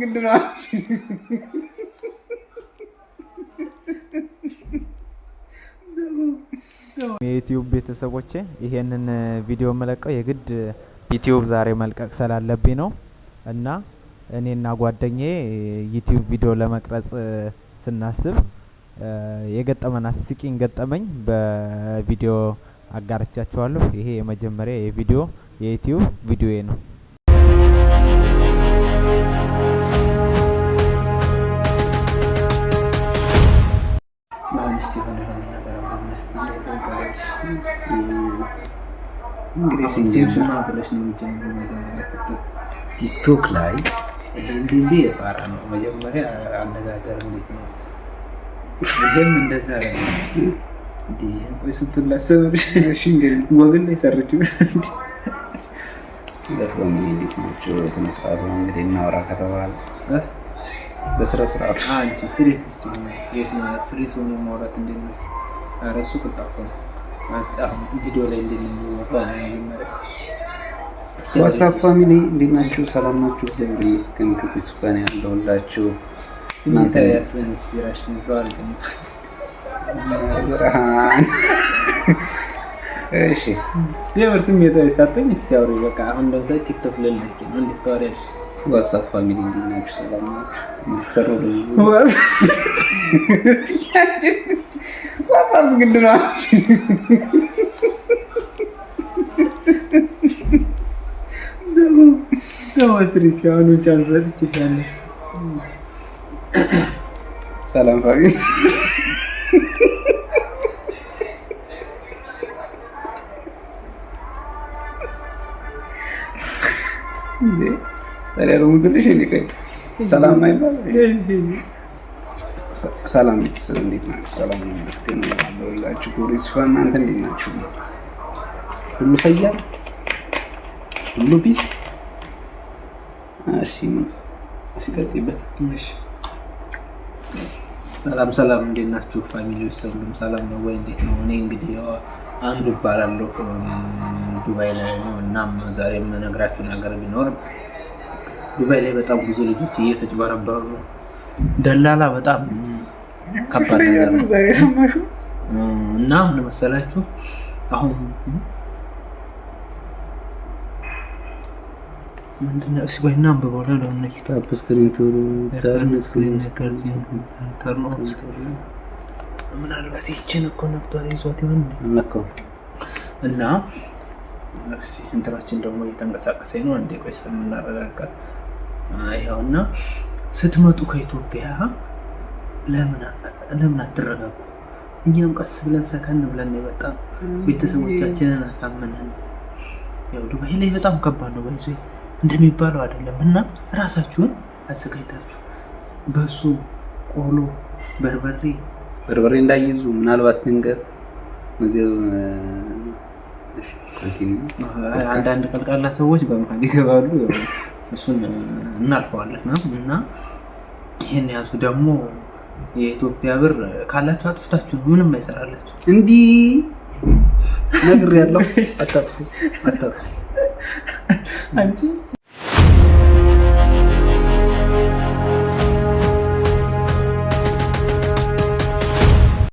ግድ ነው። የዩቲዩብ ቤተሰቦቼ ይሄንን ቪዲዮ መለቀው የግድ ዩቲዩብ ዛሬ መልቀቅ ስላለብኝ ነው እና እኔና ጓደኛዬ ዩቲዩብ ቪዲዮ ለመቅረጽ ስናስብ የገጠመን አስቂኝ ገጠመኝ በቪዲዮ አጋርቻችኋለሁ። ይሄ የመጀመሪያ የዩቲዩብ ቪዲዮዬ ነው። እንግዲህ ሲምሽና ብለሽ ነው የሚጀምረው መጀመሪያ ቲክቶክ ላይ እንዴ የፋራ ነው መጀመሪያ አነጋገር እንዴት ነው? ይሄም እንደዛ ነው እንዴ ወይ ስትል ላስተምርሽ እሺ እንግዲህ ወግን ላይ ሰርችው እንዴ ለፍሮም እንዴት ነው ስነ ስርዓት ነው እንግዲህ እናወራ ከተባለ በስራ ስርዓት አንቺ ሲሪየስ ማለት ሲሪየስ ሆኖ ማውራት እንደነስ አረሱ ቁጣው አጣም ቪዲዮ ላይ እንደሚወራው መጀመሪያ ዋትስአፕ ፋሚሊ እንዴት ናችሁ? ሰላም ናችሁ? እግዚአብሔር ይመስገን ከፊት ጋር ያለውላችሁ እናንተ ያቱን ሲራሽ ንፋል ግን ብርሃን እሺ የምር ስሜት አይሳተኝ እስቲ አውሪ በቃ አሁን ለምሳሌ ቲክቶክ ላይ ልክ ነው እንድትወረድ ዋትስአፕ ፋሚሊ እንዴት ናችሁ? ሰላም ናችሁ? ዋትስአፕ ግድ ነው። ወስሪ ሲያኑ ቻንሰት ይችላል። ሰላም ፋሚሊ ታዲያ ነው ትንሽ እንዴ ሰላም አይባል ሰላም ቤተሰብ እንዴት ናችሁ? ሰላም ነው መስገን አለሁላችሁ። ጎሪስ ፋን እናንተ እንዴት ናችሁ? ሁሉ ፈያ ሁሉ ፒስ እሺ ሲቀጥይበት እሺ ሰላም እንዴት ናችሁ ፋሚሊዎች? ሁሉም ሰላም ነው ወይ? እንዴት ነው? እኔ እንግዲህ አንዱ እባላለሁ ዱባይ ላይ ነው እና ዛሬ የምነግራችሁ ነገር ቢኖር ዱባይ ላይ በጣም ብዙ ልጆች እየተጭበረበሩ ነው። ደላላ በጣም ከባድ ነገር ነው እና ምን መሰላችሁ አሁን ምንድነው እሺ ወይና አንብበው ለምን ኪታብ ስክሪን ተርኖ ምናልባት ይችን እኮ ነበር ይዟት ይሆን ነከው እና እሺ እንትናችን ደግሞ እየተንቀሳቀሰኝ ነው እንዴ ቆይስ የምናረጋጋ አይውና ስትመጡ ከኢትዮጵያ ለምን አትረጋጉ? እኛም ቀስ ብለን ሰከን ብለን የመጣን ቤተሰቦቻችንን አሳምነን ያው ዱባይ ላይ በጣም ከባድ ነው ባይዞ እንደሚባለው አይደለም እና ራሳችሁን አዘጋጅታችሁ በሱ ቆሎ በርበሬ እንዳይዙ ምናልባት ድንገት ምግብ እሺ ኮንቲኒው አንዳንድ ቀልቃላ ሰዎች በመሃል ይገባሉ እሱን እናልፈዋለን እና ይሄን ያዙ ደግሞ የኢትዮጵያ ብር ካላችሁ አጥፍታችሁ ምንም አይሰራላችሁ እንዲ ነገር ያለው አታጥፉ አንቺ